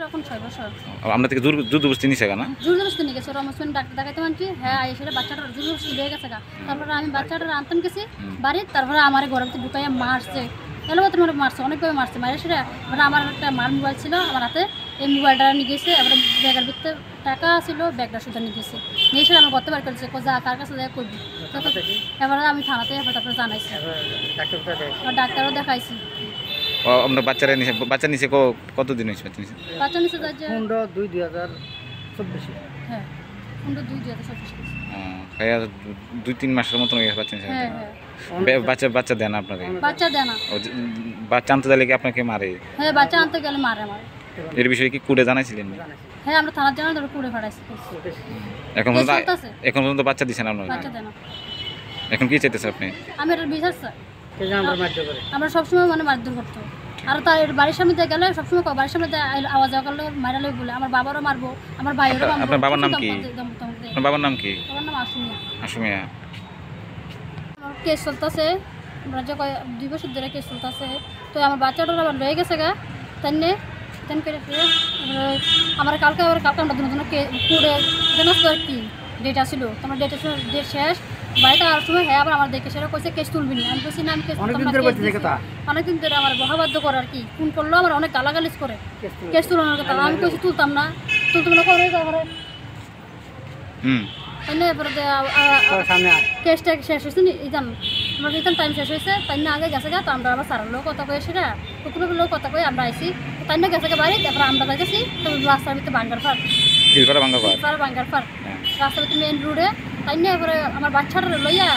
এখন 6 বছর। আমরা থেকে জবরদস্তি নিছে না? জবরদস্তি নিয়ে গেছে, রমসমেন্ট ডাক্তার দেখাইতে মানছি, হ্যাঁ এসে বাচ্চাটা জবরদস্তি দিয়ে গেছে গা। তারপরে আমি বাচ্চাটা আনতাম গেছি বাড়ি, তারপরে আমার ঘরের ভিতরে ঢুকাইয়া মারছে, এলোপাতাড়ি মানে মারছে, অনেকভাবে মারছে। মারে সেটা এবার আমার একটা মার মোবাইল ছিল আমার হাতে, এই মোবাইলটা নিয়ে গেছে, এবার ব্যাগের ভিতরে টাকা ছিল, ব্যাগটা সুদ্ধা নিয়ে গেছে, নিয়ে এসে আমার করতে বার করেছে, যা কার কাছে যা করবি। এবার আমি থানাতে তারপরে জানাইছি, ডাক্তারও দেখাইছি। আপনার বাচ্চারা নিছে, বাচ্চা নিছে কতদিন হয়েছে? বাচ্চা নিছে 15/2/2024। হ্যাঁ 15/2/2024। হ্যাঁ 2-3 মাসের মতন হয়ে বাচ্চা নিছে। হ্যাঁ হ্যাঁ বাচ্চা দেন আপনাকে? বাচ্চা দেয় না। বাচ্চা আনতে গেলে কি আপনাকে মারে? হ্যাঁ বাচ্চা আনতে গেলে মারে আমার। এর বিষয়ে কি কুড়ে জানাইছিলেন? হ্যাঁ আমরা থানার জানা ধরে কুড়ে ফাটাইছি। এখন পর্যন্ত বাচ্চা দিছেন আপনারা? বাচ্চা দেয় না। এখন কি চাইতেছে আপনি? আমি এটা বিচার চাই। আমরা সবসময় মানে মারধর করতো, আর তার বাড়ির সামনে দিয়ে গেলে সবসময় বাড়ির সামনে আওয়াজ করলে মারালে বলে আমার বাবারও মারবো, আমার ভাইয়েরও মারবো। আপনার বাবার নাম কি? আপনার বাবার নাম কি? বাবার নাম আশুমিয়া। আশুমিয়া। কেস চলতেছে, আমরা যে 2 বছর ধরে কেস চলতেছে। তো আমার বাচ্চাটা আবার রয়ে গেছে গা, তাই নিয়ে আমার কালকে আমরা দুজন কুড়ে জানাস তো কি ডেট আসছিল, তোমার ডেট শেষ বাড়িতে আর সময়। হ্যাঁ আবার আমার দেখে সেটা কইছে কেস তুলবি না, আমি বলছি না আমি কেস অনেকদিন ধরে আমার বহাবাধ্য করে আর কি, ফোন করলো আমার অনেক গালাগালিজ করে কেস তুলানোর কথা। আমি কইছি তুলতাম না করে তারপরে কেসটা শেষ হয়েছে ইদান আমার ইদান টাইম শেষ হয়েছে, তাই না আগে গেছে গা। তো আমরা আবার স্যারের লোক কথা কয়ে সেটা কুকুরের লোক কথা কয়ে আমরা আইসি, তাই না গেছে বাড়ি। তারপরে আমরা গেছি তো রাস্তার ভিতরে বাঙ্গার ফার রাস্তার ভিতরে মেন রোডে, তাই না এবারে আমার বাচ্চাটা লইয়া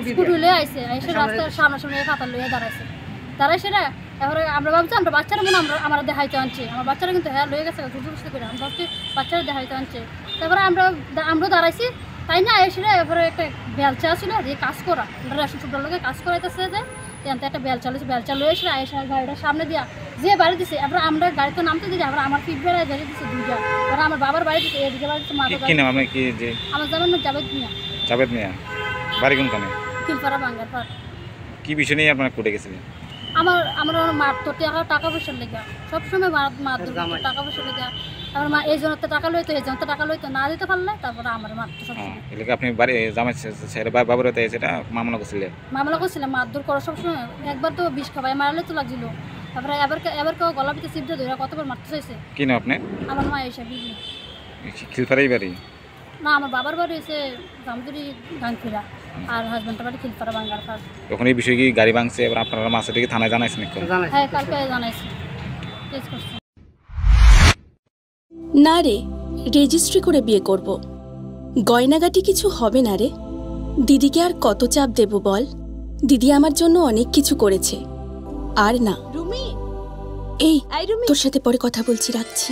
স্কুটি লইয়া আইসে, এসে রাস্তার সামনাসামনি পাতা লইয়া দাঁড়াইছে না। এবারে আমরা ভাবছি আমরা বাচ্চারা মনে আমরা দেখাইতে আনছি, আমার বাচ্চারা কিন্তু হ্যাঁ লয়ে গেছে জবরদস্তি করে, আমরা ভাবছি বাচ্চারা দেখাইতে আনছে। তারপরে আমরা দাঁড়াইছি, তাই না এসে এবারে একটা বেলচা ছিল যে কাজ করা, আমরা রেশন সুটার লোকে কাজ করাইতেছে যে একটা বেলচা লয়ে এসে গাড়িটার সামনে দিয়া যে বাড়ি দিছে। এবার আমরা গাড়িতে নামতে দিই, আবার আমার ফিট বেড়ায় বেরিয়ে দিচ্ছে 2টা, ওরা আমার বাবার বাড়ি দিচ্ছে, এদিকে বাড়ি দিচ্ছে আমার জামার নাম জাভেদ মিয়া। বাড়ি কোনখানে? কিলপাড়া বাঙ্গারপাড়। কি বিষয় নিয়ে আপনারা কোর্টে গেছিলেন? আমার মারতো টাকা পয়সার লেগা, সবসময় মারতো টাকা পয়সার লেগা। আমার মা এই জন্য টাকা লইতো, এই জন্য টাকা লইতো, না দিতে পারলে তারপরে আমার মারতো সবসময়। এলাকা আপনি বাড়ি জামাই বাবার হাতে সেটা মামলা করছিলেন? মারধর করো সবসময়। একবার তো বিষ খাবাই মারলে তো লাগছিল, তারপরে এবার কেউ গলা পিঠে চিপতে ধরে কতবার মারতে চাইছে। কি না আপনি? আমার মা এসে বিবি। খিলপাড়াই বাড়ি? না আমার বাবার বাড়ি এসে জামদুরি গাংফিরা, আর হাজবেন্ডের বাড়ি খিলপাড়া বাঙ্গারপাড়। তখন এই বিষয়ে কি গাড়ি ভাঙছে, এবার আপনারা মাসে থেকে থানায় জানাইছেন? হ্যাঁ কালকে জানাইছি, কেস করছি। না রে, রেজিস্ট্রি করে বিয়ে করব। গয়নাগাটি কিছু হবে না রে। দিদিকে আর কত চাপ দেব বল? দিদি আমার জন্য অনেক কিছু করেছে। আর না এই তোর সাথে পরে কথা বলছি, রাখছি।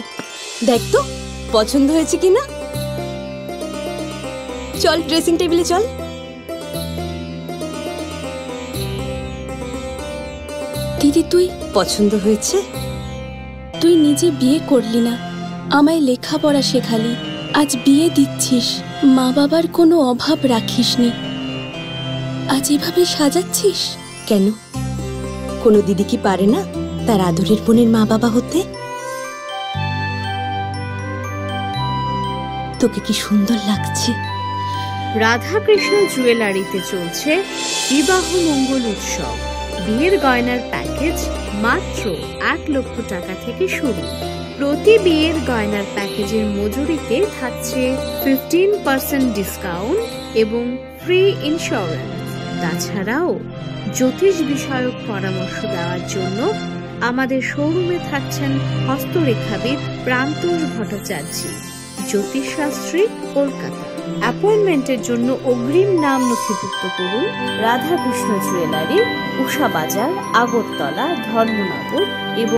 দেখ তো পছন্দ হয়েছে কিনা, চল ড্রেসিং টেবিলে চল। দিদি তুই পছন্দ হয়েছে? তুই নিজে বিয়ে করলি না, আমায় লেখাপড়া শেখালি, আজ বিয়ে দিচ্ছিস, মা বাবার কোনো অভাব রাখিসনি, আজ এভাবে সাজাচ্ছিস কেন? কোনো দিদি কি পারে না তার আদরের বোনের মা বাবা হতে? তোকে কি সুন্দর লাগছে। রাধাকৃষ্ণ জুয়েলারিতে চলছে বিবাহ মঙ্গল উৎসব। বিয়ের গয়নার প্যাকেজ মাত্র 1 লক্ষ টাকা থেকে শুরু। প্রতি বিয়ের গয়নার প্যাকেজের মজুরিতে থাকছে 15% ডিসকাউন্ট এবং ফ্রি ইন্স্যুরেন্স। তাছাড়াও জ্যোতিষ বিষয়ক পরামর্শ দেওয়ার জন্য আমাদের শোরুমে থাকছেন হস্তরেখাবিদ প্রান্তোষ ভট্টাচার্য, জ্যোতিষশাস্ত্রী, কলকাতা। অ্যাপয়েন্টমেন্টের জন্য অগ্রিম নাম নথিভুক্ত করুন রাধাকৃষ্ণ জুয়েলারি, উষা বাজার, আগরতলা, ধর্মনগর এবং